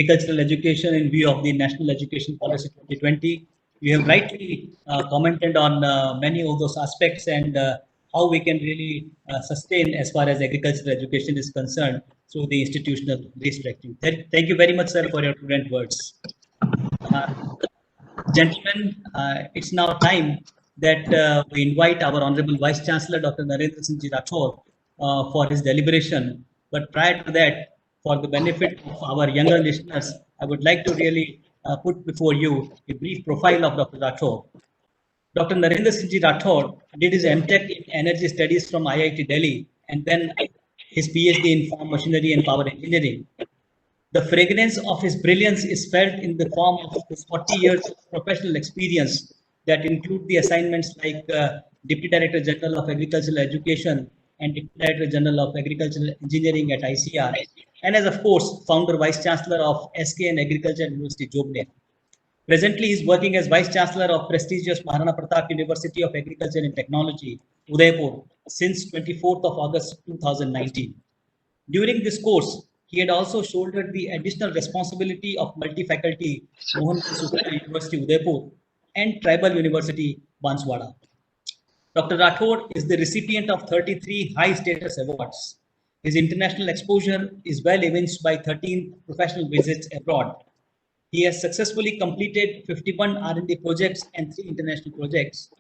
agricultural education in view of the National Education Policy 2020. You have rightly commented on many of those aspects and how we can really sustain as far as agricultural education is concerned through the institutional restructuring. Thank you very much, sir, for your prudent words. Gentlemen, it's now time that we invite our Honorable Vice Chancellor, Dr. Narendra Singh Ji Rathore, for his deliberation. But prior to that, for the benefit of our younger listeners, I would like to really put before you a brief profile of Dr. Rathore. Dr. Narendra Singh Ji Rathore did his MTech in Energy Studies from IIT Delhi and then his PhD in Farm Machinery and Power Engineering. The fragrance of his brilliance is felt in the form of his 40 years of professional experience that include the assignments like Deputy Director General of Agricultural Education and Deputy Director General of Agricultural Engineering at ICR, and as of course, Founder Vice Chancellor of SKN Agriculture University, Jobner. Presently, he is working as Vice Chancellor of prestigious Maharana Pratap University of Agriculture and Technology, Udaipur, since 24th of August 2019. During this course, he had also shouldered the additional responsibility of multi-faculty Mohan Sukha University, Udaipur, and Tribal University, Banswara. Dr. Rathore is the recipient of 33 high-status awards. His international exposure is well evinced by 13 professional visits abroad. He has successfully completed 51 R&D projects and 3 international projects.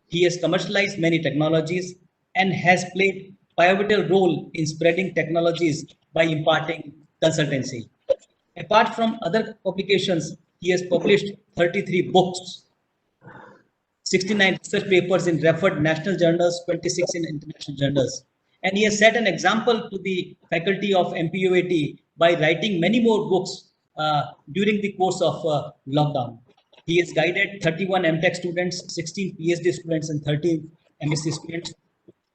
He has commercialized many technologies and has played a pivotal role in spreading technologies by imparting consultancy. Apart from other publications, he has published 33 books, 69 research papers in referred national journals, 26 in international journals. And he has set an example to the faculty of MPUAT by writing many more books during the course of lockdown. He has guided 31 MTech students, 16 PhD students, and 13 MSc students.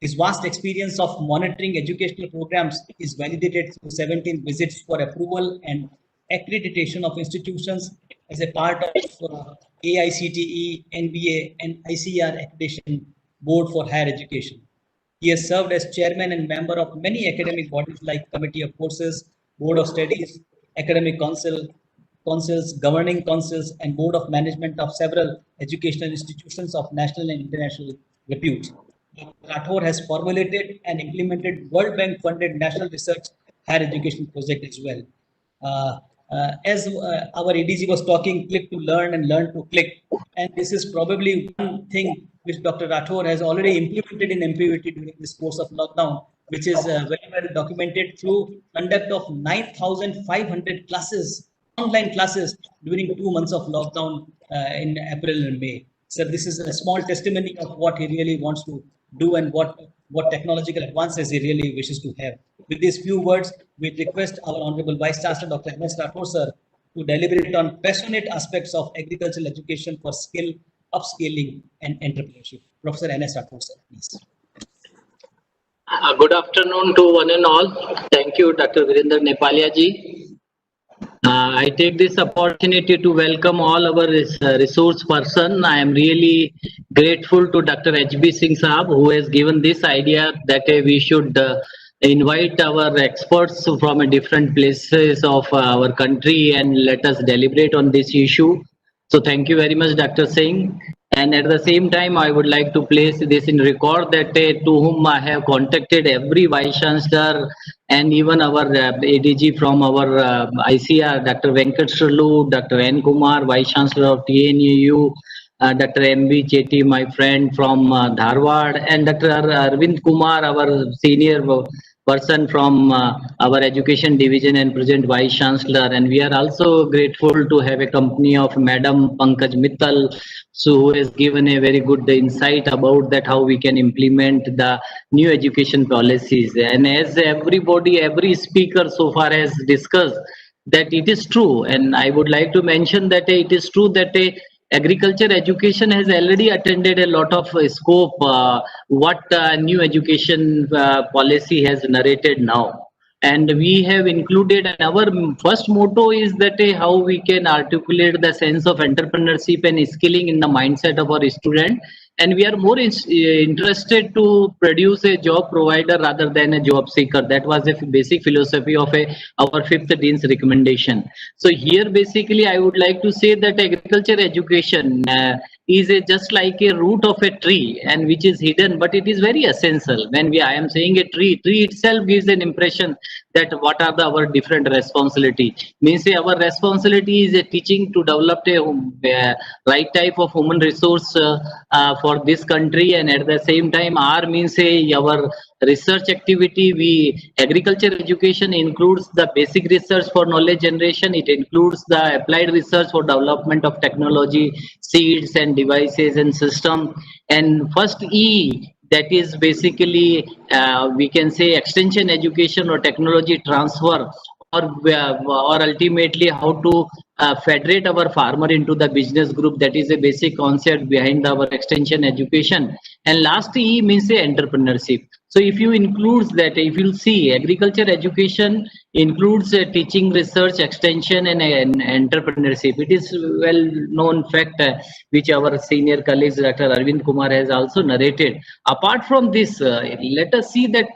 His vast experience of monitoring educational programs is validated through 17 visits for approval and accreditation of institutions as a part of AICTE, NBA, and ICR Accreditation Board for Higher Education. He has served as chairman and member of many academic bodies like Committee of Courses, Board of Studies, Academic Councils, Governing Councils, and Board of Management of several educational institutions of national and international repute. Rathore has formulated and implemented World Bank funded national research higher education project as well. As our ADG was talking, click to learn and learn to click. And this is probably one thing which Dr. Rathore has already implemented in MPUAT during this course of lockdown, which is very well documented through conduct of 9,500 classes, online classes during 2 months of lockdown in April and May. So this is a small testimony of what he really wants to do and what technological advances he really wishes to have. With these few words, we request our Honorable Vice Chancellor, Dr. M.S. Rathore, sir, to deliberate on passionate aspects of agricultural education for skill, upscaling, and entrepreneurship. Professor N.S. Rathore, sir, please. Good afternoon to one and all. Thank you, Dr. Virender Nepalia ji. I take this opportunity to welcome all our resource person. I am really grateful to Dr. H.B. Singh Saab, who has given this idea that we should invite our experts from different places of our country and let us deliberate on this issue. So thank you very much, Dr. Singh. And at the same time, I would like to place this in record that to whom I have contacted every Vice Chancellor and even our ADG from our ICR, Dr. Venkat Srlu, Dr. N. Kumar, Vice Chancellor of TNUU, Dr. M.B. Chetty, my friend from Dharwad, and Dr. Arvind Kumar, our senior person from our education division and present Vice Chancellor. And we are also grateful to have a company of Madam Pankaj Mittal, so who has given a very good insight about that how we can implement the new education policies. And as everybody, every speaker so far has discussed, that it is true, and I would like to mention that it is true that agriculture education has already attended a lot of scope what new education policy has narrated now. And we have included, and our first motto is that how we can articulate the sense of entrepreneurship and skilling in the mindset of our student, and we are more interested to produce a job provider rather than a job seeker. That was the basic philosophy of our fifth dean's recommendation. So here basically I would like to say that agriculture education is just like a root of a tree, and which is hidden, but it is very essential. When I am saying a tree itself gives an impression that what are our different responsibility. Means our responsibility is a teaching to develop a right type of human resource for this country, and at the same time R means our research activity. We agriculture education includes the basic research for knowledge generation. It includes the applied research for development of technology, seeds and devices and system. And first E, that is basically we can say extension education or technology transfer, or ultimately how to federate our farmer into the business group. That is a basic concept behind our extension education. And last E means entrepreneurship. So if you include that, if you see agriculture education includes teaching, research, extension and entrepreneurship. It is well known fact which our senior colleagues Dr. Arvind Kumar has also narrated. Apart from this, let us see that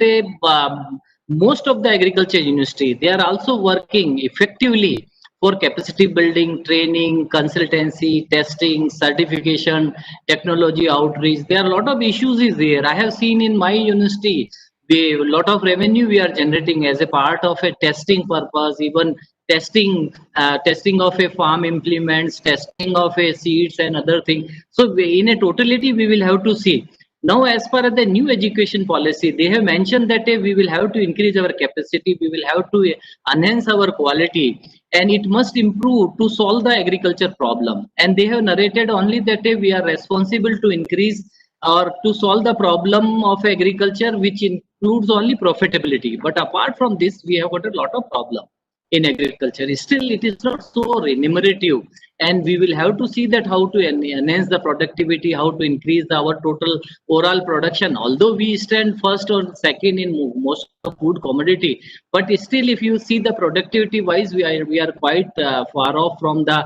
most of the agriculture university, they are also working effectively for capacity building, training, consultancy, testing, certification, technology outreach. There are a lot of issues is there. I have seen in my university, a lot of revenue we are generating as a part of a testing purpose, even testing of a farm implements, testing of a seeds and other things. So in a totality, we will have to see. Now, as per the new education policy, they have mentioned that we will have to increase our capacity, we will have to enhance our quality, and it must improve to solve the agriculture problem. And they have narrated only that we are responsible to increase or to solve the problem of agriculture, which includes only profitability. But apart from this, we have got a lot of problem in agriculture. Still, it is not so remunerative, and we will have to see that how to enhance the productivity, how to increase our total overall production. Although we stand first or second in most of food commodity, but still, if you see the productivity wise, we are quite far off from the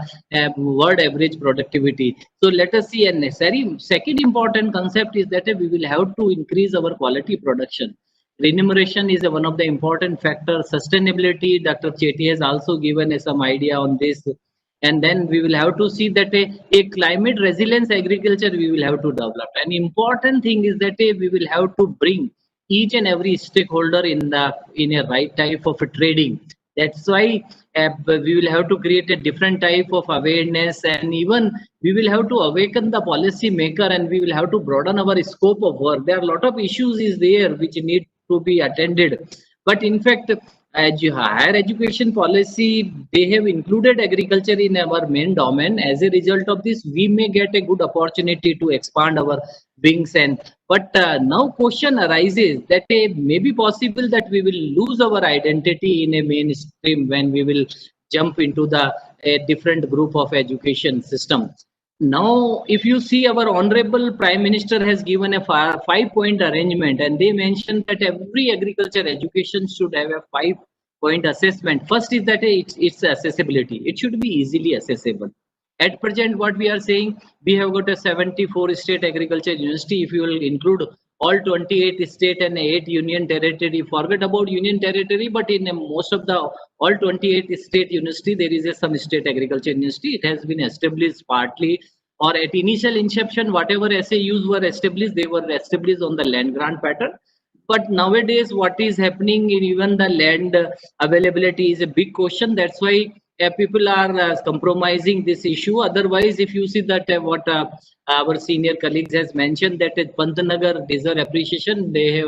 world average productivity. So let us see. And second important concept is that we will have to increase our quality production. Remuneration is one of the important factors. Sustainability, Dr. Chetty has also given us some idea on this. And then we will have to see that a climate resilience agriculture we will have to develop. An important thing is that we will have to bring each and every stakeholder in a right type of a trading. That's why we will have to create a different type of awareness, and even we will have to awaken the policy maker, and we will have to broaden our scope of work. There are a lot of issues is there which need to be attended. But in fact, higher education policy, they have included agriculture in our main domain. As a result of this, we may get a good opportunity to expand our wings. And but now question arises that may be possible that we will lose our identity in a mainstream when we will jump into the different group of education system. Now, if you see, our honorable Prime Minister has given a 5-point arrangement, and they mentioned that every agriculture education should have a 5-point assessment. First is that its accessibility. It should be easily accessible. At present, what we are saying, we have got a 74 state agriculture university. If you will include all 28 state and 8 union territory, forget about union territory, but in most of the all 28 state university, there is some state agriculture university. It has been established partly, or at initial inception, whatever SAUs were established, they were established on the land grant pattern. But nowadays, what is happening in even the land availability is a big question. That's why people are compromising this issue. Otherwise, if you see that what our senior colleagues has mentioned, that Pantnagar deserve appreciation, they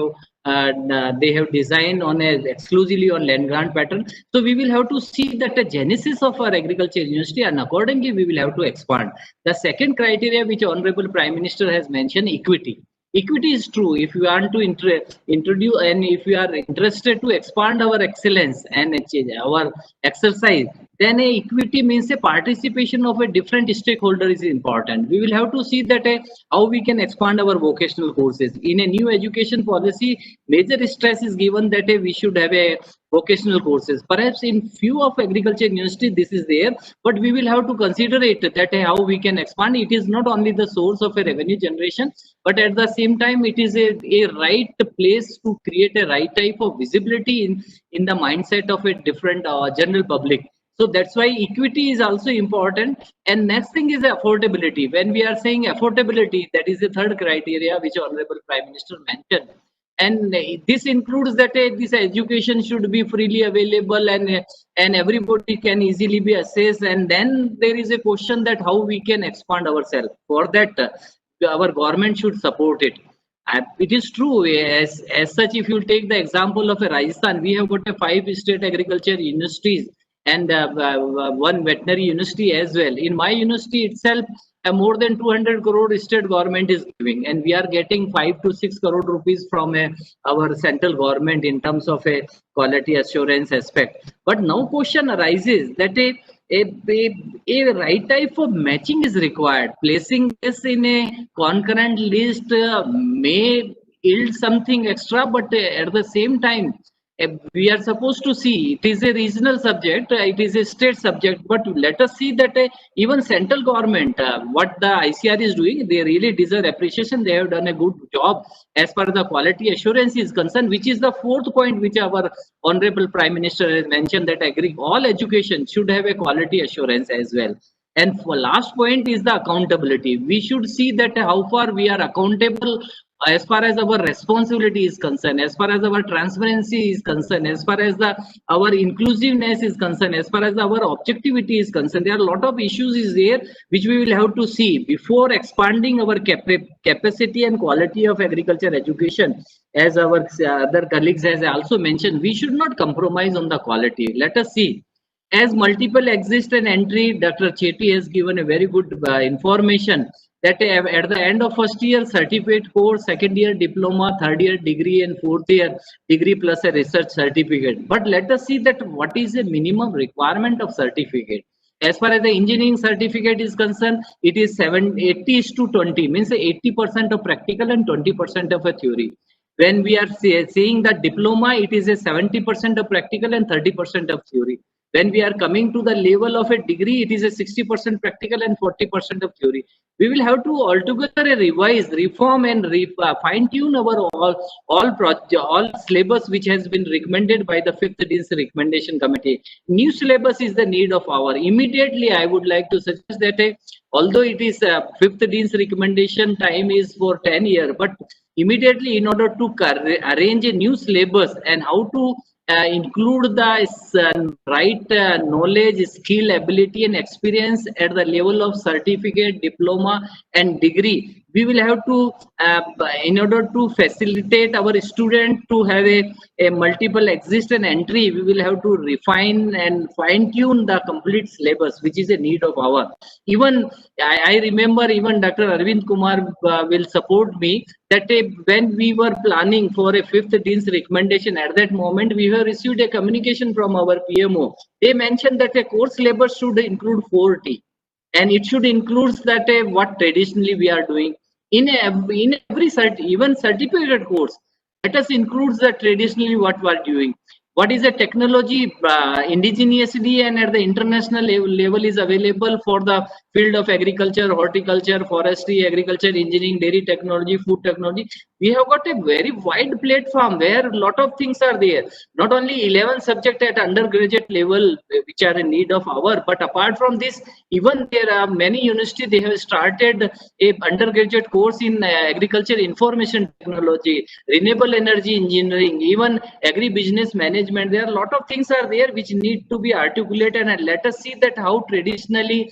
have designed on exclusively on land grant pattern. So we will have to see that the genesis of our agriculture university, and accordingly we will have to expand. The second criteria which Honorable Prime Minister has mentioned, equity. Equity is true. If you want to introduce, and if you are interested to expand our excellence and our exercise, then equity means a participation of a different stakeholder is important. We will have to see that how we can expand our vocational courses. In a new education policy, major stress is given that we should have a vocational courses. Perhaps in few of agriculture university this is there, but we will have to consider it that how we can expand. It is not only the source of a revenue generation, but at the same time it is a right place to create a right type of visibility in the mindset of a different general public. So that's why equity is also important. And next thing is affordability. When we are saying affordability, that is the third criteria which Honorable Prime Minister mentioned. And this includes that this education should be freely available, and everybody can easily be assessed. And then there is a question that how we can expand ourselves. For that, our government should support it. It is true, as such, if you take the example of a Rajasthan, we have got a 5 state agriculture universities and 1 veterinary university as well. In my university itself, more than 200 crore state government is giving, and we are getting 5 to 6 crore rupees from our central government in terms of a quality assurance aspect. But now question arises that a right type of matching is required. Placing this in a concurrent list may yield something extra, but at the same time, we are supposed to see it is a regional subject, it is a state subject, but let us see that even central government, what the ICR is doing, they really deserve appreciation. They have done a good job as far as the quality assurance is concerned, which is the fourth point which our Honorable Prime Minister has mentioned, that all education should have a quality assurance as well. And for last point is the accountability. We should see that how far we are accountable as far as our responsibility is concerned, as far as our transparency is concerned, as far as our inclusiveness is concerned, as far as our objectivity is concerned. There are a lot of issues is there which we will have to see before expanding our capacity and quality of agriculture education. As our other colleagues has also mentioned, we should not compromise on the quality. Let us see. As multiple exist and entry, Dr. Chetty has given a very good information that at the end of first year certificate course, second year diploma, third year degree, and fourth year degree plus a research certificate. But let us see that what is the minimum requirement of certificate. As far as the engineering certificate is concerned, it is 80:20, means 80% of practical and 20% of a theory. When we are seeing that diploma, it is a 70% of practical and 30% of theory. When we are coming to the level of a degree, it is a 60% practical and 40% of theory. We will have to altogether revise, reform, and fine tune our all syllabus which has been recommended by the 5th Dean's Recommendation Committee. New syllabus is the need of our. Immediately, I would like to suggest that although it is 5th Dean's recommendation time is for 10 years, but immediately in order to arrange a new syllabus and how to include the right knowledge, skill, ability, and experience at the level of certificate, diploma, and degree. We will have to, in order to facilitate our student to have a multiple exist and entry, we will have to refine and fine tune the complete syllabus, which is a need of our. Even I remember even Dr. Arvind Kumar will support me that when we were planning for a 5th Dean's recommendation, at that moment we have received a communication from our PMO. They mentioned that a course syllabus should include 4T, and it should include that what traditionally we are doing in every even certificate course. Let us include that traditionally what we are doing. What is the technology indigenously and at the international level is available for the field of agriculture, horticulture, forestry, agriculture, engineering, dairy technology, food technology. We have got a very wide platform where a lot of things are there. Not only 11 subjects at undergraduate level which are in need of our, but apart from this, even there are many universities, they have started a undergraduate course in agriculture information technology, renewable energy engineering, even agri-business management. There are a lot of things are there which need to be articulated, and let us see that how traditionally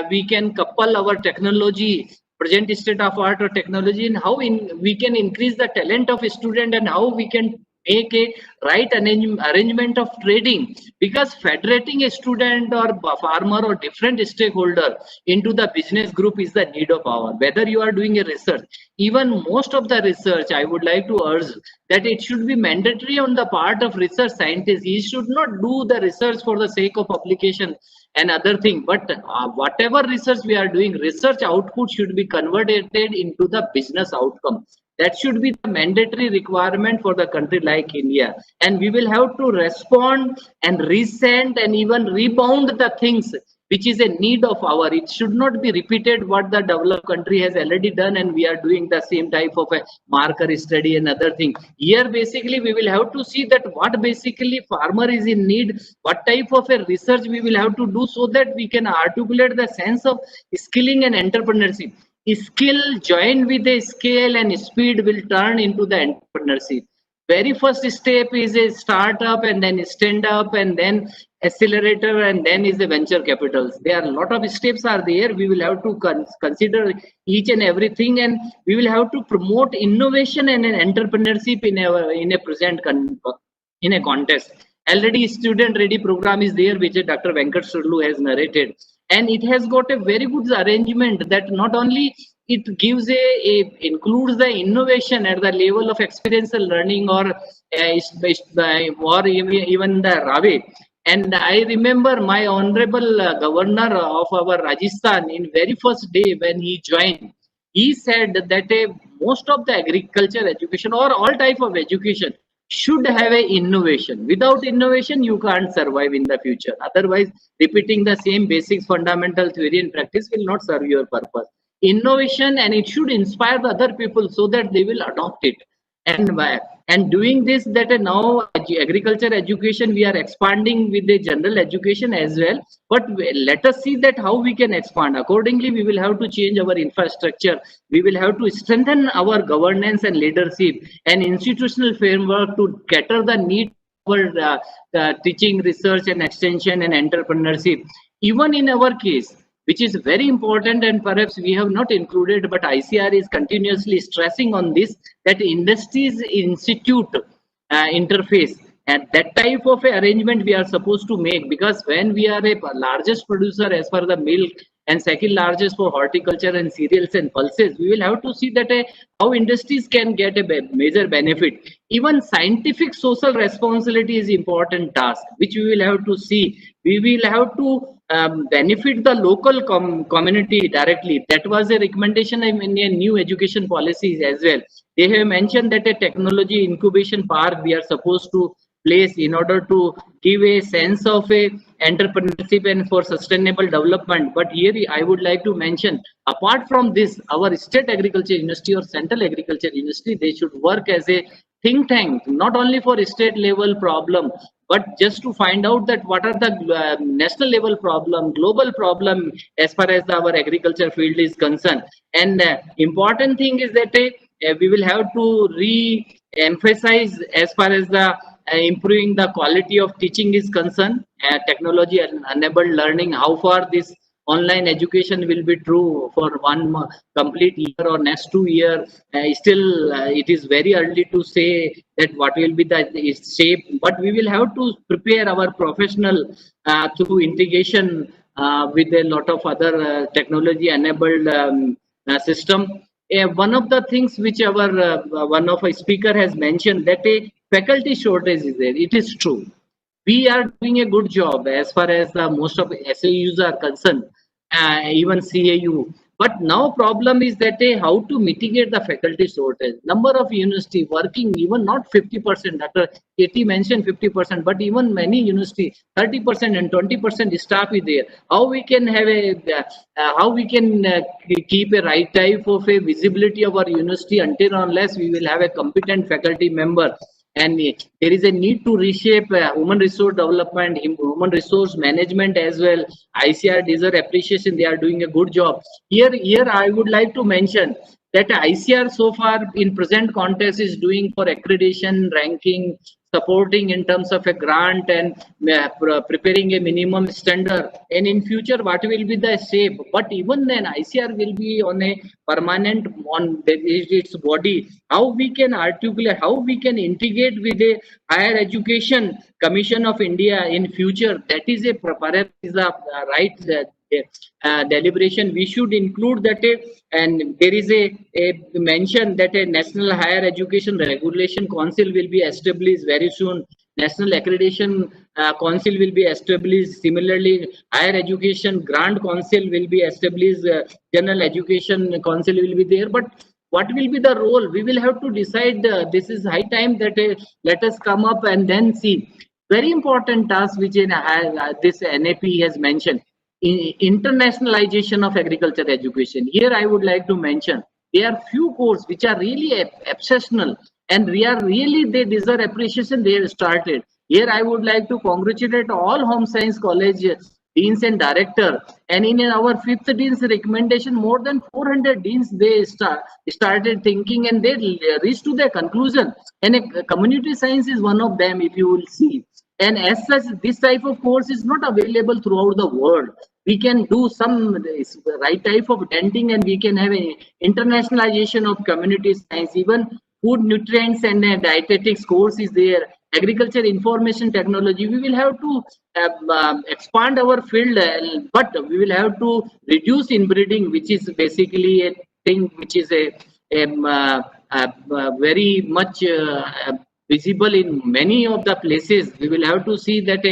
we can couple our technology, present state of art or technology, and how we can increase the talent of a student, and how we can make a right arrangement of trading, because federating a student or farmer or different stakeholder into the business group is the need of our. Whether you are doing a research, even most of the research, I would like to urge that it should be mandatory on the part of research scientists. He should not do the research for the sake of publication and other thing, but whatever research we are doing, research output should be converted into the business outcome. That should be the mandatory requirement for the country like India. And we will have to respond and resend and even rebound the things which is a need of our. It should not be repeated what the developed country has already done, and we are doing the same type of a marker study and other thing. Here basically we will have to see that what basically farmer is in need, what type of a research we will have to do, so that we can articulate the sense of skilling and entrepreneurship. Skill joined with a scale and speed will turn into the entrepreneurship. Very first step is a startup, and then stand up, and then accelerator, and then is the venture capitals. There are a lot of steps are there. We will have to consider each and everything, and we will have to promote innovation and entrepreneurship in a present in a contest. Already student ready program is there, which Dr. Venkat Surlu has narrated, and it has got a very good arrangement that not only it gives includes the innovation at the level of experiential learning or even the RAVE. And I remember my honorable governor of our Rajasthan, in very first day when he joined, he said that most of the agriculture education or all type of education should have a innovation. Without innovation, you can't survive in the future. Otherwise, repeating the same basics, fundamental theory and practice will not serve your purpose. Innovation, and it should inspire the other people so that they will adopt it. And doing this, that now agriculture education we are expanding with the general education as well, but let us see that how we can expand. Accordingly, we will have to change our infrastructure, we will have to strengthen our governance and leadership and institutional framework to cater the need for teaching, research and extension and entrepreneurship. Even in our case, which is very important, and perhaps we have not included, but ICAR is continuously stressing on this, that industries institute interface, and that type of arrangement we are supposed to make, because when we are a largest producer as per the milk and second largest for horticulture and cereals and pulses, we will have to see that how industries can get a major benefit. Even scientific social responsibility is important task, which we will have to see. We will have to benefit the local community directly. That was a recommendation in a new education policies as well. They have mentioned that a technology incubation park we are supposed to place in order to give a sense of a entrepreneurship and for sustainable development. But here I would like to mention, apart from this, our state agriculture university or central agriculture university, they should work as a think tank, not only for state level problem, but just to find out that what are the national level problem, global problem as far as our agriculture field is concerned. And important thing is that we will have to re-emphasize as far as the improving the quality of teaching is concerned, technology and enabled learning, how far this online education will be true for one complete year or next 2 years. Still, it is very early to say that what will be the shape, but we will have to prepare our professional through integration with a lot of other technology enabled system. One of the things which our one of our speaker has mentioned, that a faculty shortage is there. It is true. We are doing a good job as far as most of SAUs are concerned, even CAU. But now problem is that how to mitigate the faculty shortage. Number of university working, even not 50%, Dr. KT mentioned 50%, but even many university 30% and 20% staff is there. How we can have how we can keep a right type of a visibility of our university until unless we will have a competent faculty member. And there is a need to reshape human resource development, human resource management as well. ICAR deserve appreciation. They are doing a good job. Here I would like to mention that ICAR so far in present context is doing for accreditation, ranking, supporting in terms of a grant and preparing a minimum standard. And in future, what will be the shape? But even then, ICAR will be on a permanent on its body. How we can articulate, how we can integrate with a Higher Education Commission of India in future. That is a perhaps is a right deliberation. We should include that. And there is a mention that a National Higher Education Regulation Council will be established very soon. National Accreditation Council will be established. Similarly, Higher Education Grant Council will be established. General Education Council will be there. But what will be the role? We will have to decide. This is high time that let us come up and then see. Very important task which this NAP has mentioned. Internationalization of agriculture education. Here I would like to mention there are few courses which are really exceptional and we are really, they deserve appreciation. They have started. Here I would like to congratulate all home science college deans and director, and in our fifth dean's recommendation, more than 400 deans they started thinking and they reached to their conclusion, and community science is one of them, if you will see. And as such, this type of course is not available throughout the world. We can do some right type of denting and we can have an internationalization of community science. Even food nutrients and dietetics course is there. Agriculture information technology, we will have to expand our field, but we will have to reduce inbreeding, which is basically a thing which is a very much visible in many of the places. We will have to see that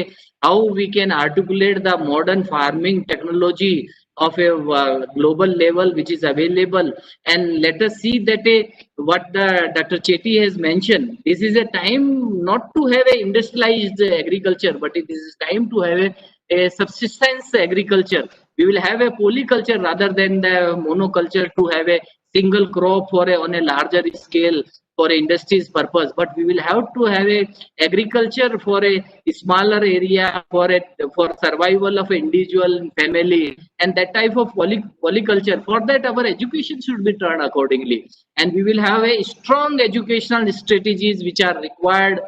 how we can articulate the modern farming technology of a global level which is available, and let us see that what the Dr. Chetty has mentioned, this is a time not to have a industrialized agriculture, but it is time to have a subsistence agriculture. We will have a polyculture rather than the monoculture, to have a single crop for on a larger scale for industry's purpose, but we will have to have a agriculture for a smaller area for survival of individual family, and that type of polyculture. For that, our education should be turned accordingly, and we will have a strong educational strategies which are required,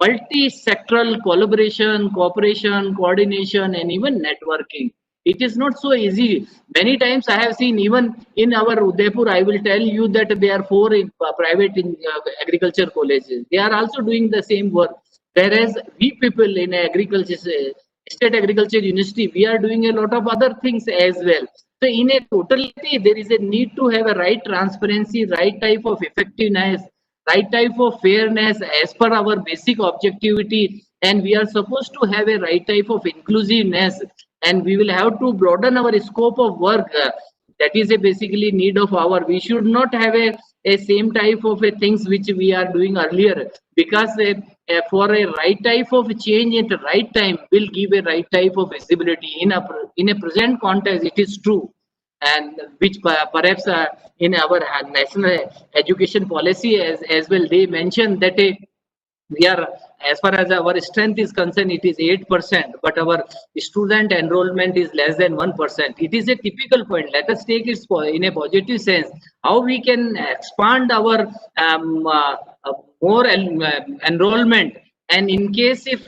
multi-sectoral collaboration, cooperation, coordination, and even networking. It is not so easy. Many times I have seen, even in our Udaipur, I will tell you that there are 4 private agriculture colleges. They are also doing the same work. Whereas we people in agriculture, state agriculture university, we are doing a lot of other things as well. So in a totality, there is a need to have a right transparency, right type of effectiveness, right type of fairness as per our basic objectivity, and we are supposed to have a right type of inclusiveness, and we will have to broaden our scope of work. That is a basically need of our. We should not have a same type of things which we are doing earlier, because for a right type of change at the right time will give a right type of visibility. In a present context, it is true, and which perhaps in our national education policy as well, they mentioned that we are, as far as our strength is concerned, it is 8%, but our student enrollment is less than 1%. It is a typical point. Let us take it in a positive sense, how we can expand our more enrollment, and in case if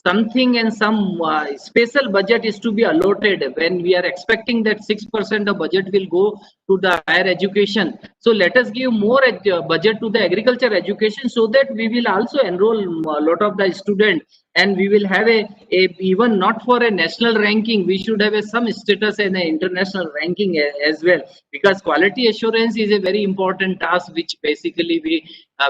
something and some special budget is to be allotted, when we are expecting that 6% of budget will go to the higher education. So let us give more budget to the agriculture education, so that we will also enroll a lot of the students, and we will have a even not for a national ranking, we should have some status in an international ranking as well, because quality assurance is a very important task which basically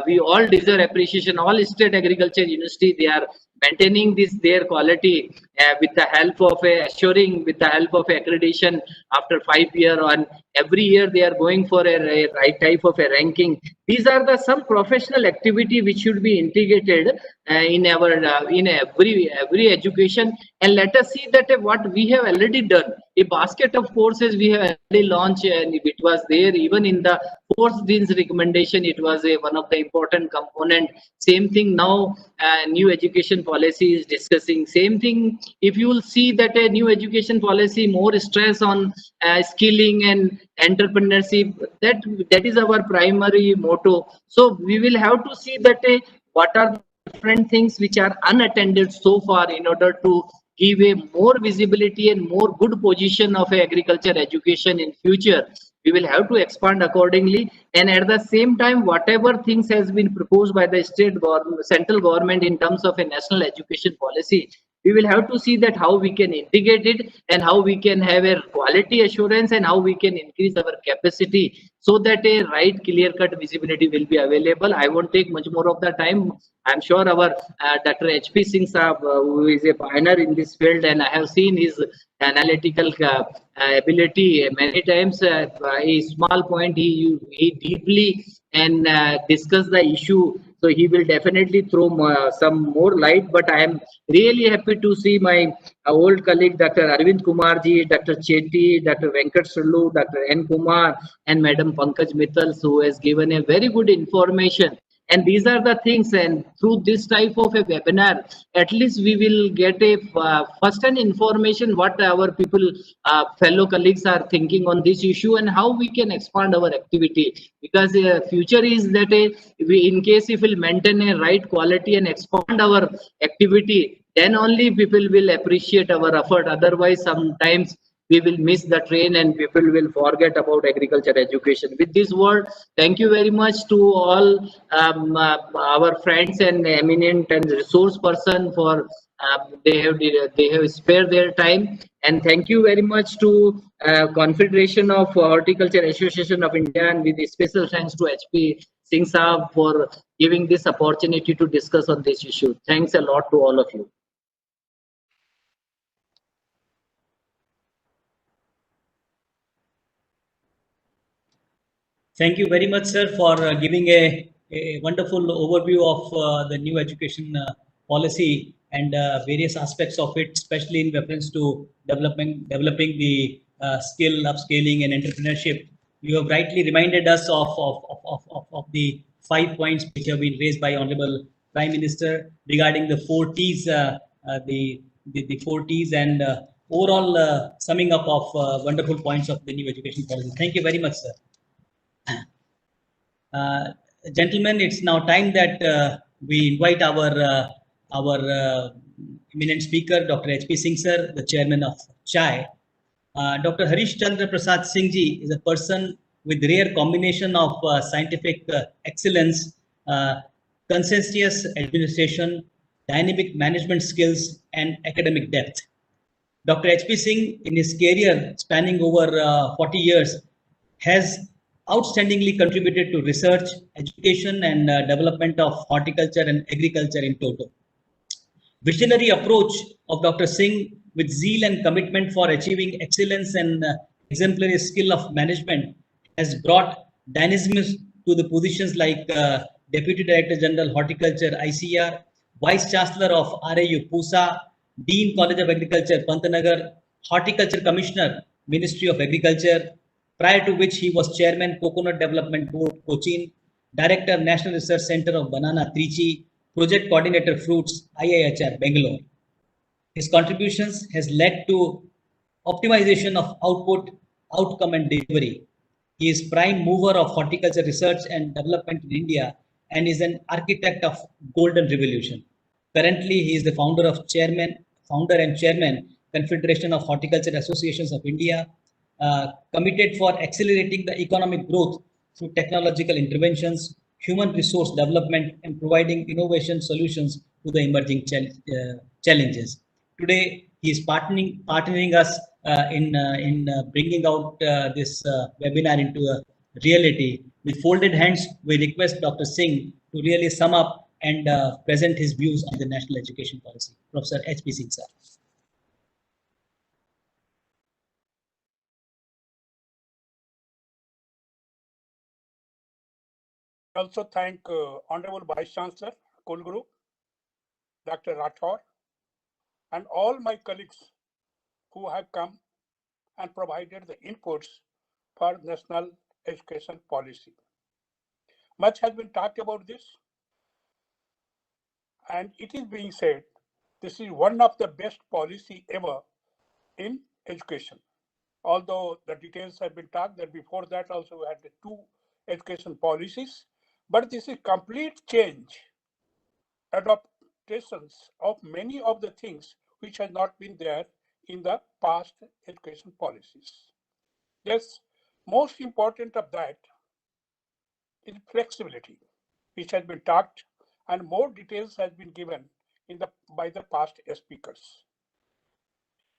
we all deserve appreciation. All state agriculture university, they are maintaining their quality with the help of assuring, with the help of accreditation after 5 years, and every year they are going for a right type of a ranking. These are the some professional activity which should be integrated in our in every education. And let us see that what we have already done, a basket of courses we have already launched, and it was there even in the 4th Dean's recommendation. It was one of the important component. Same thing now, new education policy is discussing. Same thing, if you will see that a new education policy more stress on skilling and entrepreneurship, that is our primary motto. So we will have to see that what are the different things which are unattended so far, in order to give a more visibility and more good position of agriculture education in future. We will have to expand accordingly, and at the same time, whatever things has been proposed by the state government, central government in terms of a national education policy, We will have to see that how we can integrate it and how we can have a quality assurance and how we can increase our capacity so that a right clear cut visibility will be available. I won't take much more of the time. I'm sure our Dr. HP Singh Saab, who is a pioneer in this field, and I have seen his analytical ability many times. A small point he deeply and discuss the issue, so he will definitely throw some more light. But I am really happy to see my old colleague Dr. Arvind Kumarji, Dr. Chetty, Dr. Venkat Sulu, Dr. N. Kumar, and Madam Pankaj Mittal, who has given a very good information. And these are the things, and through this type of a webinar, at least we will get a first-hand information what our people, fellow colleagues are thinking on this issue and how we can expand our activity. Because future is that in case if we maintain a right quality and expand our activity, then only people will appreciate our effort. Otherwise, sometimes we will miss the train and people will forget about agriculture education. With this word, thank you very much to all our friends and eminent and resource person for they have spared their time. And thank you very much to Confederation of Horticulture Association of India, and with special thanks to HP Singh Saab for giving this opportunity to discuss on this issue. Thanks a lot to all of you. Thank you very much, sir, for giving a wonderful overview of the new education policy and various aspects of it, especially in reference to developing the skill, upscaling, and entrepreneurship. You have rightly reminded us of the 5 points which have been raised by Honorable Prime Minister regarding the 4 T's, the 4 T's, and overall summing up of wonderful points of the new education policy. Thank you very much, sir. Gentlemen, it's now time that we invite our eminent speaker, Dr. H.P. Singh sir, the chairman of CHAI. Dr. Harish Chandra Prasad Singh ji is a person with rare combination of scientific excellence, conscientious administration, dynamic management skills, and academic depth. Dr. H.P. Singh, in his career spanning over 40 years, has outstandingly contributed to research, education, and development of horticulture and agriculture in total. Visionary approach of Dr. Singh with zeal and commitment for achieving excellence and exemplary skill of management has brought dynamism to the positions like Deputy Director General Horticulture ICR, Vice Chancellor of RAU Pusa, Dean College of Agriculture Pantanagar, Horticulture Commissioner Ministry of Agriculture, prior to which he was Chairman Coconut Development Board Cochin, Director National Research Center of Banana Trichy, Project Coordinator Fruits IIHR Bangalore. His contributions has led to optimization of output, outcome, and delivery. He is prime mover of horticulture research and development in India and is an architect of Golden Revolution. Currently, he is the founder and chairman, Confederation of Horticulture Associations of India, committed for accelerating the economic growth through technological interventions, human resource development, and providing innovation solutions to the emerging challenges. Today, he is partnering us in bringing out this webinar into a reality. With folded hands, we request Dr. Singh to really sum up and present his views on the national education policy. Professor H.P. Singh, sir. Also thank Honorable Vice Chancellor, Kulguru, Dr. Rathore, and all my colleagues who have come and provided the inputs for national education policy. Much has been talked about this, and it is being said this is one of the best policy ever in education. Although the details have been talked, that before that also we had the 2 education policies, but this is complete change, adaptations of many of the things which has not been there in the past education policies. Yes, most important of that is flexibility, which has been talked, and more details has been given by the past speakers.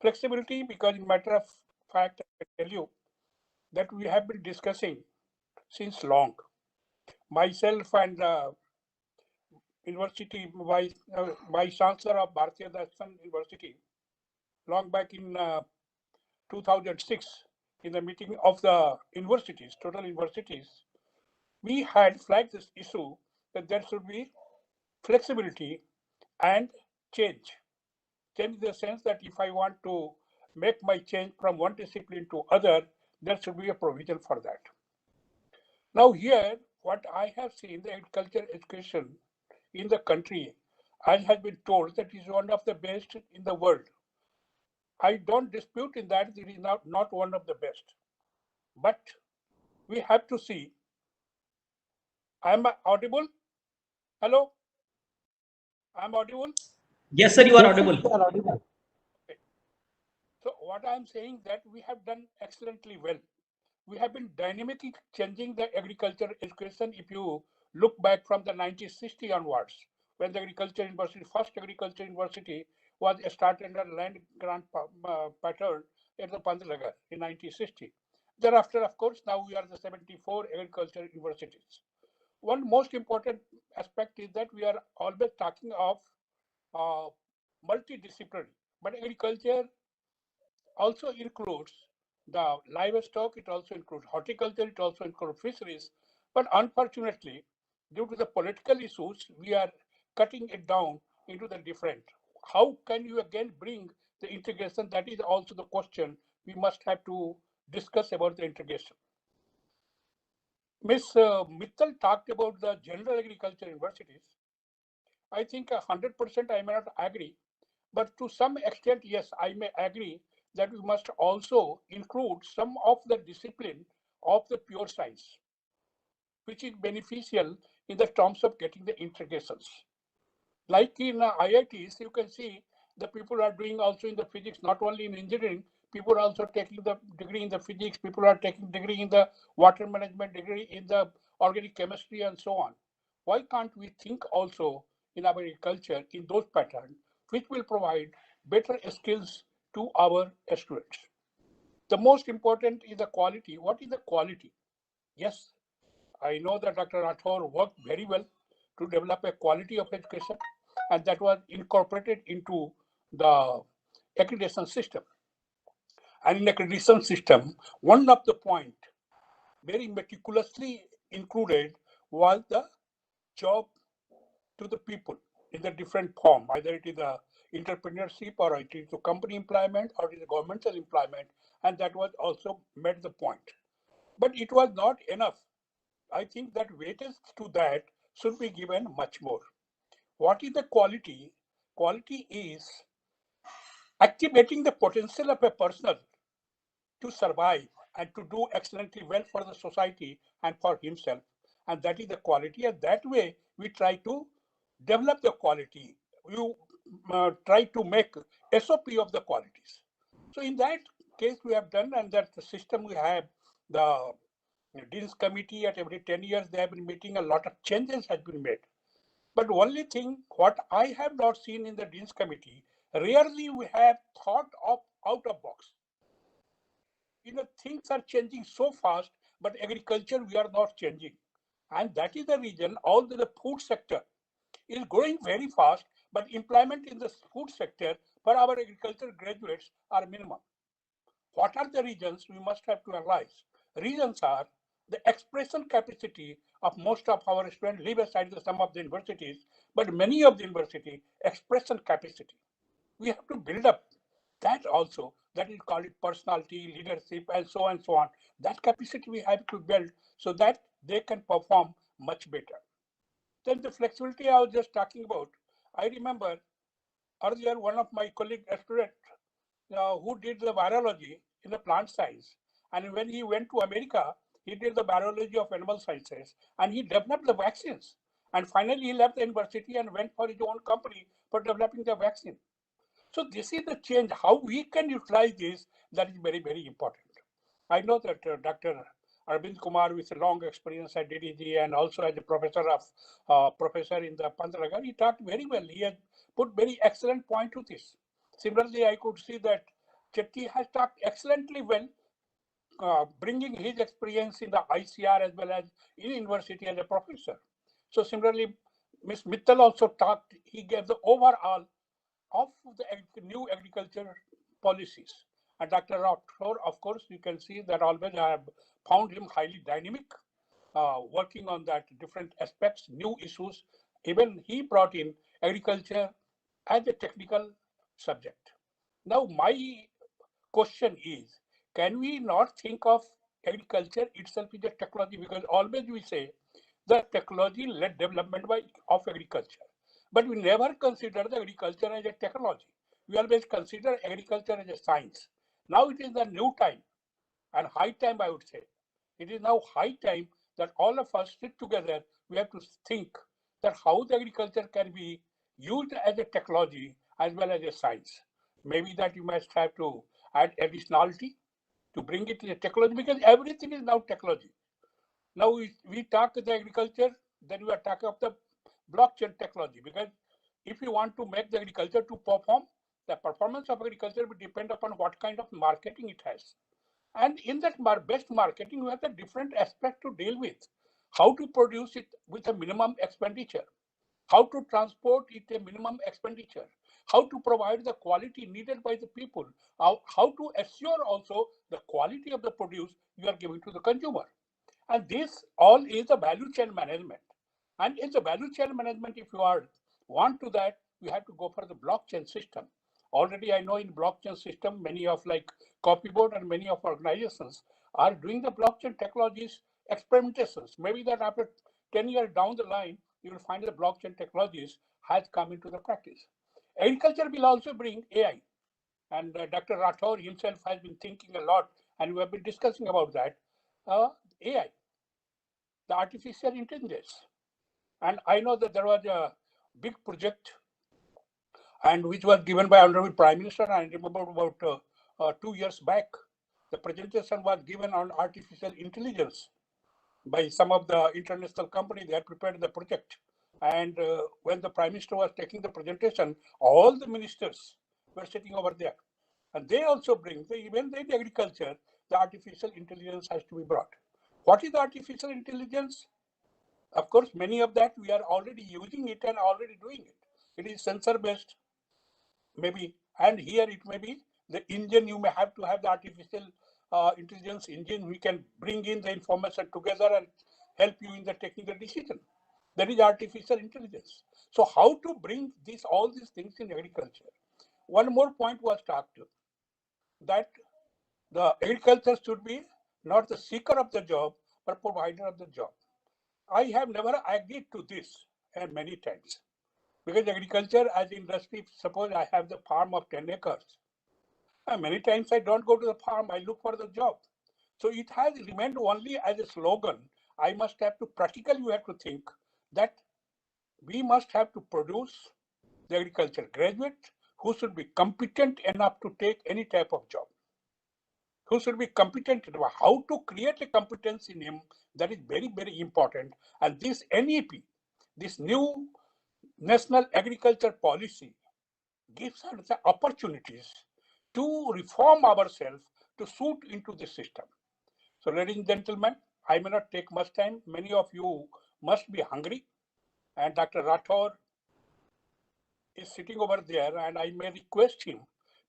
Flexibility, because in matter of fact, I can tell you that we have been discussing since long. Myself and University Vice Chancellor of Bharatiya Darshan University, long back in 2006, in the meeting of the universities, total universities, we had flagged this issue that there should be flexibility and change. Change in the sense that if I want to make my change from one discipline to other, there should be a provision for that. Now here, what I have seen, the agriculture education in the country, as has been told, that is one of the best in the world. I don't dispute in that it is not one of the best. But we have to see. Am I audible? Hello? I'm audible? Yes, sir, you are audible. Okay. So what I'm saying that we have done excellently well. We have been dynamically changing the agriculture education. If you look back from the 1960 onwards, when the agriculture university, first agriculture university was started under land grant pattern at the Pandlagar in 1960. Thereafter, of course, now we are the 74 agriculture universities. One most important aspect is that we are always talking of multidisciplinary, but agriculture also includes the livestock, it also includes horticulture, it also includes fisheries. But unfortunately, due to the political issues, we are cutting it down into the different. How can you again bring the integration? That is also the question we must have to discuss about the integration. Ms. Mittal talked about the general agriculture universities. I think 100% I may not agree, but to some extent, yes, I may agree that we must also include some of the discipline of the pure science, which is beneficial in the terms of getting the integrations. Like in IITs, you can see the people are doing also in the physics, not only in engineering, people are also taking the degree in the physics, people are taking degree in the water management, degree in the organic chemistry, and so on. Why can't we think also in our agriculture in those patterns, which will provide better skills to our students? The most important is the quality. What is the quality? Yes, I know that Dr. Rathore worked very well to develop a quality of education, and that was incorporated into the accreditation system. And in accreditation system, one of the point very meticulously included was the job to the people in the different form, either it is the entrepreneurship or it is the company employment or it is the governmental employment, and that was also made the point. But it was not enough. I think that weightage to that should be given much more. What is the quality? Quality is activating the potential of a person to survive and to do excellently well for the society and for himself. And that is the quality. And that way, we try to develop the quality. You try to make SOP of the qualities. So in that case, we have done, and that the system we have, the Dean's Committee at every 10 years, they have been meeting, a lot of changes has been made. But only thing, what I have not seen in the Dean's Committee, rarely we have thought of out of box. Things are changing so fast, but agriculture, we are not changing. And that is the reason all the food sector is growing very fast, but employment in the food sector for our agricultural graduates are minimum. What are the reasons? We must have to analyze. Reasons are the expression capacity of most of our students, leave aside some of the universities, but many of the university expression capacity. We have to build up that also. That is called personality, leadership, and so on and so on. That capacity we have to build so that they can perform much better. Then the flexibility I was just talking about. I remember earlier one of my colleague student who did the virology in the plant science, and when he went to America, he did the biology of animal sciences, and he developed the vaccines. And finally, he left the university and went for his own company for developing the vaccine. So this is the change. How we can utilize this, that is very, very important. I know that Dr. Arvind Kumar with a long experience at DDG and also as a professor in the Pantnagar. He talked very well. He has put very excellent point to this. Similarly, I could see that Chetty has talked excellently well, bringing his experience in the ICR as well as in university as a professor. So similarly, Ms. Mittal also talked, he gave the overall of the new agriculture policies. And Dr. Rathore, of course, you can see that always I have found him highly dynamic, working on that different aspects, new issues. Even he brought in agriculture as a technical subject. Now, my question is, can we not think of agriculture itself as a technology? Because always we say the technology-led development of agriculture. But we never consider the agriculture as a technology. We always consider agriculture as a science. Now it is the new time and high time, I would say. It is now high time that all of us sit together. We have to think that how the agriculture can be used as a technology as well as a science. Maybe that you must have to add additionality to bring it to a technology, because everything is now technology. Now we talk the agriculture, then we are talking of the blockchain technology, because if you want to make the agriculture to perform, the performance of agriculture will depend upon what kind of marketing it has. And in that best marketing, we have the different aspects to deal with. How to produce it with a minimum expenditure, how to transport it a minimum expenditure, how to provide the quality needed by the people, how to assure also the quality of the produce you are giving to the consumer. And this all is the value chain management. And in the value chain management, if you want to that, we have to go for the blockchain system. Already I know in blockchain system, many of like Copyboard and many of organizations are doing the blockchain technologies experimentations. Maybe that after 10 years down the line, you will find the blockchain technologies has come into the practice. Agriculture will also bring AI. And Dr. Rathore himself has been thinking a lot, and we have been discussing about that. AI, the artificial intelligence. And I know that there was a big project and which was given by Honorable Prime Minister. I remember about 2 years back, the presentation was given on artificial intelligence by some of the international companies. They had prepared the project. And when the Prime Minister was taking the presentation, all the ministers were sitting over there. And they also bring, even in agriculture, the artificial intelligence has to be brought. What is artificial intelligence? Of course, many of that we are already using it and already doing it. It is sensor-based, maybe, and here it may be the engine. You may have to have the artificial intelligence engine. We can bring in the information together and help you in the technical decision. That is artificial intelligence. So how to bring all these things in agriculture? One more point was talked to, that the agriculture should be not the seeker of the job, but provider of the job. I have never agreed to this many times, because agriculture as industry, suppose I have the farm of 10 acres. And many times I don't go to the farm, I look for the job. So it has remained only as a slogan. I must have to practically, you have to think that we must have to produce the agriculture graduate who should be competent enough to take any type of job. Who should be competent enough, how to create a competence in him, that is very, very important. And this NEP, this new National Agriculture Policy, gives us the opportunities to reform ourselves to suit into the system. So ladies and gentlemen, I may not take much time. Many of you must be hungry, and Dr. Rathore is sitting over there, and I may request him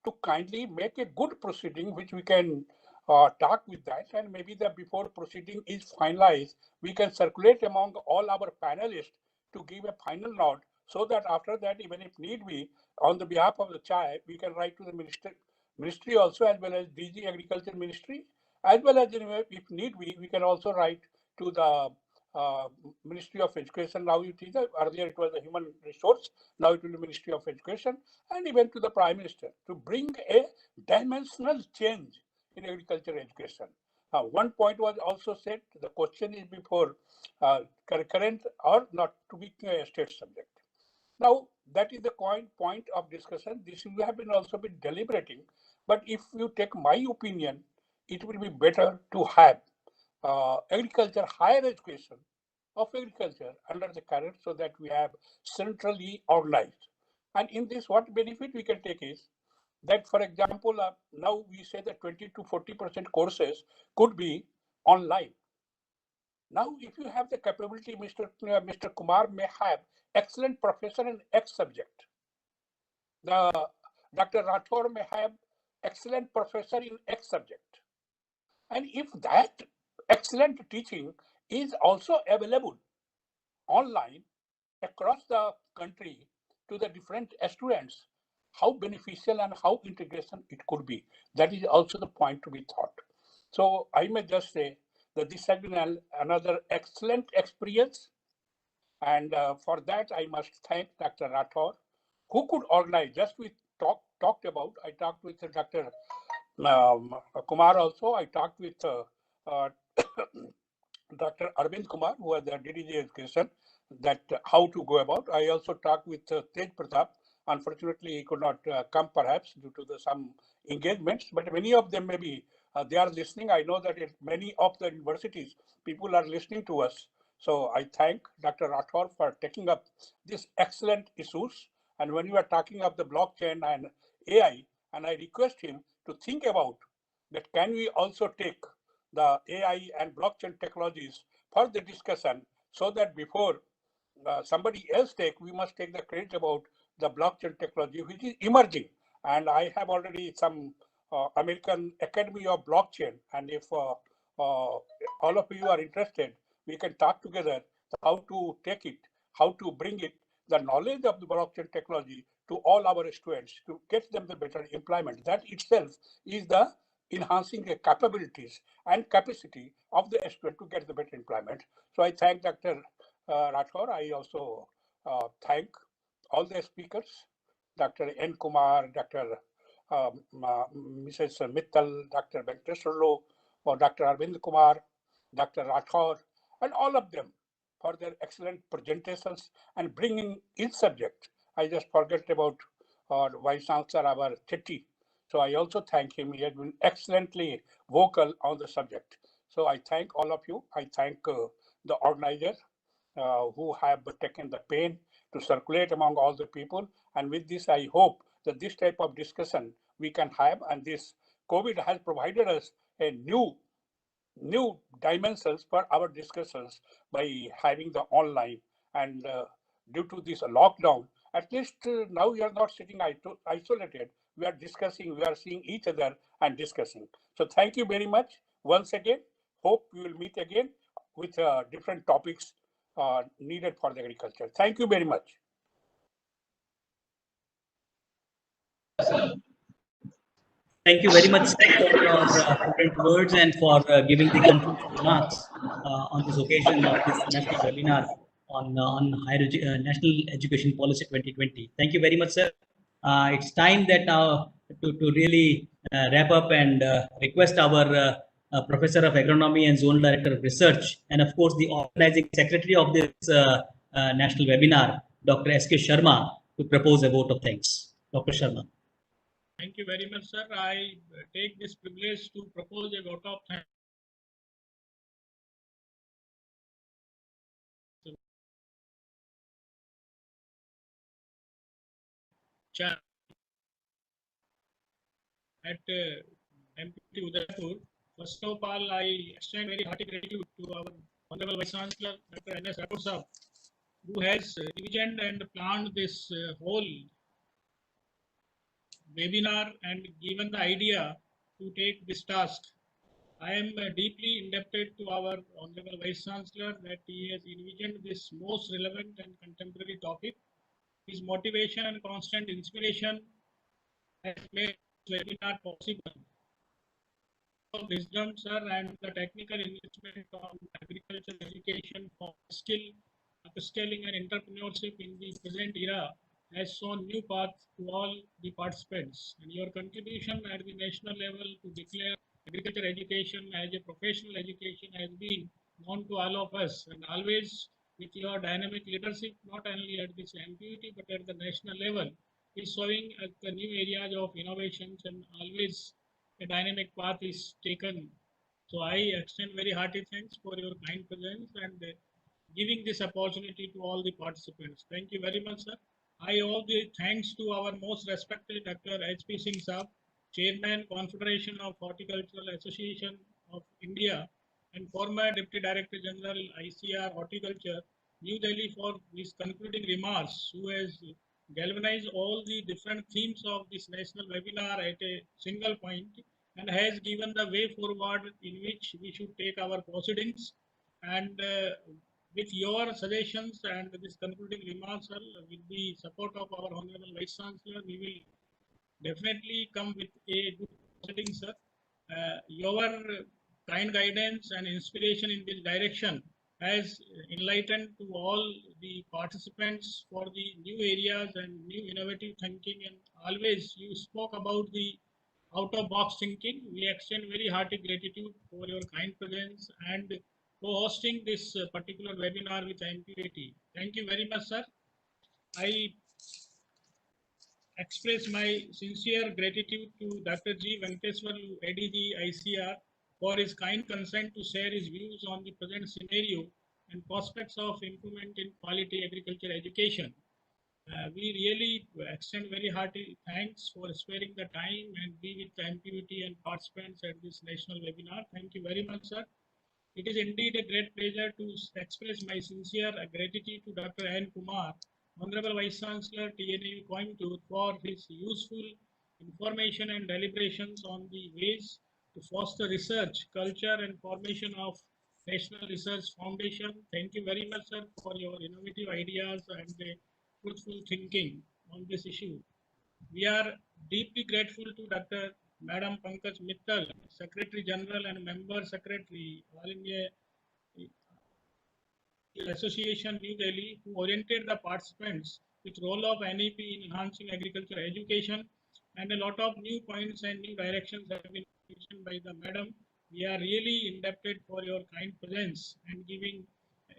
to kindly make a good proceeding, which we can talk with that, and maybe that before proceeding is finalized, we can circulate among all our panelists to give a final note, so that after that, even if need be, on the behalf of the CHAI, we can write to the ministry also, as well as DG Agriculture Ministry, as well as if need be, we can also write to the Ministry of Education. Now it is earlier it was the Human Resource, now it will be Ministry of Education, and even to the Prime Minister to bring a dimensional change in agriculture education. One point was also said, the question is before current or not to be a state subject. Now that is the point of discussion. This we have been also been deliberating, but if you take my opinion, it will be better to have agriculture, higher education of agriculture under the current, so that we have centrally organized. And in this, what benefit we can take is that, for example, now we say that 20 to 40% courses could be online. Now, if you have the capability, Mr. Kumar may have excellent professor in X subject. Dr. Rathore may have excellent professor in X subject. And if that excellent teaching is also available online across the country to the different students, how beneficial and how integration it could be. That is also the point to be thought. So I may just say that this has been another excellent experience. And for that, I must thank Dr. Rathore, who could organize, just we talked about. I talked with Dr. Kumar also. I talked with Dr. Arvind Kumar, who was the DDG Education, that how to go about. I also talked with Tej Pratap. Unfortunately, he could not come perhaps due to some engagements, but many of them maybe they are listening. I know that many of the universities, people are listening to us. So I thank Dr. Rathore for taking up these excellent issues. And when you are talking of the blockchain and AI, and I request him to think about that, can we also take the AI and blockchain technologies for the discussion, so that before somebody else we must take the credit about the blockchain technology, which is emerging. And I have already some American Academy of Blockchain. And if all of you are interested, we can talk together how to take it, how to bring it, the knowledge of the blockchain technology to all our students, to get them the better employment. That itself is the enhancing the capabilities and capacity of the student to get the better employment. So I thank Dr. Rathore. I also thank all the speakers, Dr. N. Kumar, Dr. Mrs. Mittal, Dr. Venkateswarlu, or Dr. Arvind Kumar, Dr. Rathore, and all of them for their excellent presentations and bringing each subject. I just forgot about Vice Chancellor, our Chetty. So I also thank him. He has been excellently vocal on the subject. So I thank all of you. I thank the organizers who have taken the pain to circulate among all the people. And with this, I hope that this type of discussion we can have, and this COVID has provided us a new dimensions for our discussions by having the online. And due to this lockdown, at least now we are not sitting isolated. We are discussing, we are seeing each other and discussing. So thank you very much once again. Hope we will meet again with different topics needed for the agriculture. Thank you very much. Thank you very much for your prudent words and for giving the conclusion remarks on this occasion of this national webinar on National Education Policy 2020. Thank you very much, sir. It's time that to really wrap up and request our Professor of Agronomy and Zonal Director of Research, and of course the organizing secretary of this national webinar, Dr. S.K. Sharma, to propose a vote of thanks. Dr. Sharma. Thank you very much, sir. I take this privilege to propose a vote of thanks. At MPT Udaipur. First of all, I extend very hearty gratitude to our Honorable Vice Chancellor, Dr. N.S. Rathore Sahab, who has envisioned and planned this whole webinar and given the idea to take this task. I am deeply indebted to our Honorable Vice Chancellor that he has envisioned this most relevant and contemporary topic. His motivation and constant inspiration has made this webinar possible. Wisdom, sir, and the technical investment on agricultural education for upskilling and entrepreneurship in the present era has shown new paths to all the participants. And your contribution at the national level to declare agriculture education as a professional education has been known to all of us, and always with your dynamic leadership, not only at this MPUT but at the national level, is showing at the new areas of innovations, and always a dynamic path is taken So I extend very hearty thanks for your kind presence and giving this opportunity to all the participants. Thank you very much, sir. I owe the thanks to our most respected Dr. H.P. Singh Saab, Chairman, Confederation of Horticultural Association of India, and former Deputy Director General, ICR Horticulture, New Delhi, for his concluding remarks, who has galvanized all the different themes of this national webinar at a single point and has given the way forward in which we should take our proceedings. And with your suggestions and this concluding remarks, sir, with the support of our Honorable Vice Chancellor, we will definitely come with a good proceeding, sir. Your kind guidance and inspiration in this direction has enlightened to all the participants for the new areas and new innovative thinking. And always you spoke about the out of box thinking. We extend very hearty gratitude for your kind presence and co-hosting this particular webinar with MPAT. Thank you very much, sir. I express my sincere gratitude to Dr. G. Venkateswaru, ADG ICR, for his kind consent to share his views on the present scenario and prospects of improvement in quality agriculture education. We really extend very hearty thanks for sparing the time and be with the MPUT and participants at this national webinar. Thank you very much, sir. It is indeed a great pleasure to express my sincere gratitude to Dr. N. Kumar, Honorable Vice Chancellor, TNAU Coimbatore, for his useful information and deliberations on the ways to foster research, culture, and formation of National Research Foundation. Thank you very much, sir, for your innovative ideas and truthful thinking on this issue. We are deeply grateful to Dr. Madam Pankaj Mittal, Secretary General and Member Secretary, All India Association, New Delhi, who oriented the participants with role of NEP in enhancing agriculture education, and a lot of new points and new directions have been mentioned by the madam. We are really indebted for your kind presence and giving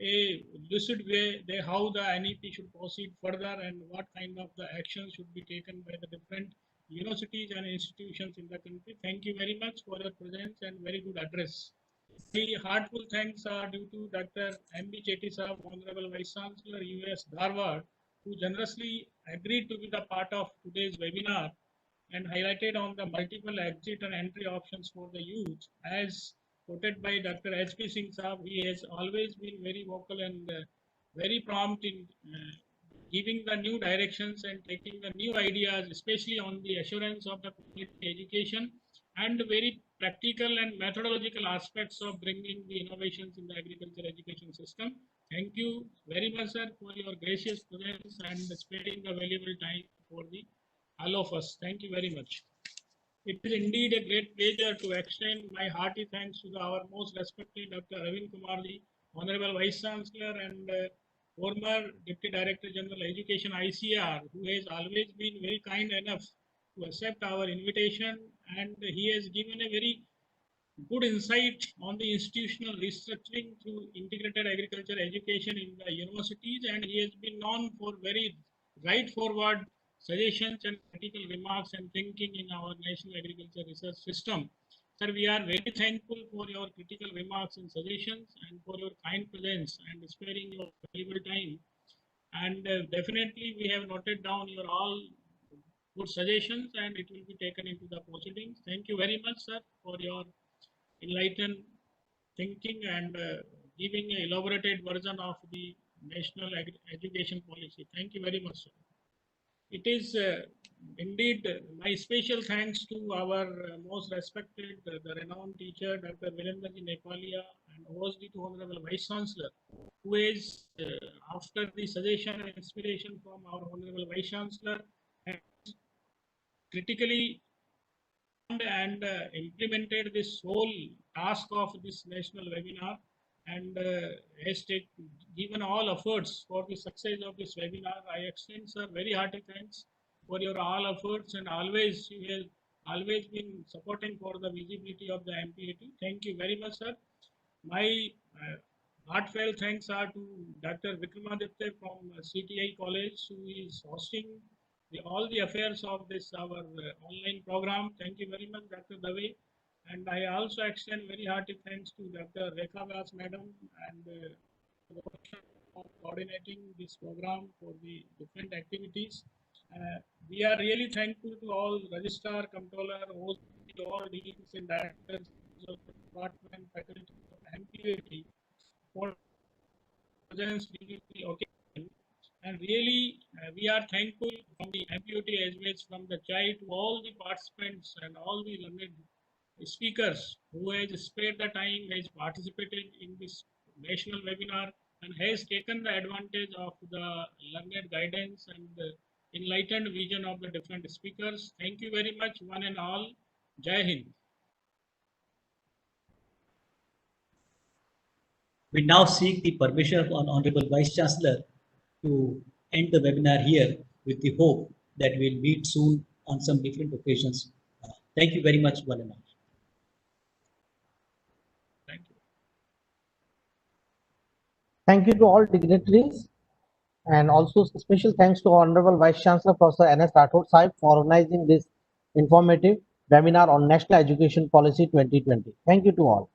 a lucid way how the NEP should proceed further and what kind of the actions should be taken by the different universities and institutions in the country. Thank you very much for your presence and very good address. The heartful thanks are due to Dr. M.B. Chetty Saab, Honorable Vice Chancellor, US Dharwad, who generously agreed to be the part of today's webinar and highlighted on the multiple exit and entry options for the youth. As quoted by Dr. H.P. Singh Saab, he has always been very vocal and very prompt in giving the new directions and taking the new ideas, especially on the assurance of the quality education and very practical and methodological aspects of bringing the innovations in the agriculture education system. Thank you very much, sir, for your gracious presence and sparing the valuable time for the all of us. Thank you very much. It is indeed a great pleasure to extend my hearty thanks to our most respected Dr. Arvind Kumarji, Honorable Vice Chancellor and former Deputy Director General Education ICR, who has always been very kind enough to accept our invitation, and he has given a very good insight on the institutional restructuring through integrated agriculture education in the universities, and he has been known for very right forward suggestions and critical remarks and thinking in our national agriculture research system. Sir, we are very thankful for your critical remarks and suggestions and for your kind presence and sparing your valuable time. And definitely we have noted down your all good suggestions and it will be taken into the proceedings. Thank you very much, sir, for your enlightened thinking and giving an elaborated version of the national education policy. Thank you very much, sir. It is indeed my special thanks to our most respected, the renowned teacher, Dr. Virendraji Nepalia, and OSD to Honorable Vice Chancellor, who is, after the suggestion and inspiration from our Honorable Vice Chancellor, has critically and implemented this whole task of this national webinar and has given all efforts for the success of this webinar. I extend, sir, very hearty thanks for your all efforts and always you have always been supporting for the visibility of the MPAT. Thank you very much, sir. My heartfelt thanks are to Dr. Vikramaditya from CTI College, who is hosting all the affairs of this our online program. Thank you very much, Dr. Dave. And I also extend very hearty thanks to Dr. Rekha Vyas Madam and for coordinating this program for the different activities. We are really thankful to all registrar, comptroller, all deans and directors of the department, faculty of MPUT for presence during the occasion. And really, we are thankful from the MPUT as well as from the CHAI to all the participants and all the learned speakers who has spared the time, has participated in this national webinar and has taken the advantage of the learned guidance and the enlightened vision of the different speakers. Thank you very much, one and all. Jai Hind. We now seek the permission of Honorable Vice Chancellor to end the webinar here with the hope that we'll meet soon on some different occasions. Thank you very much, one and all. Thank you. Thank you to all dignitaries, and also special thanks to Honorable Vice Chancellor Professor N.S. Rathod Sahib for organizing this informative webinar on National Education Policy 2020. Thank you to all.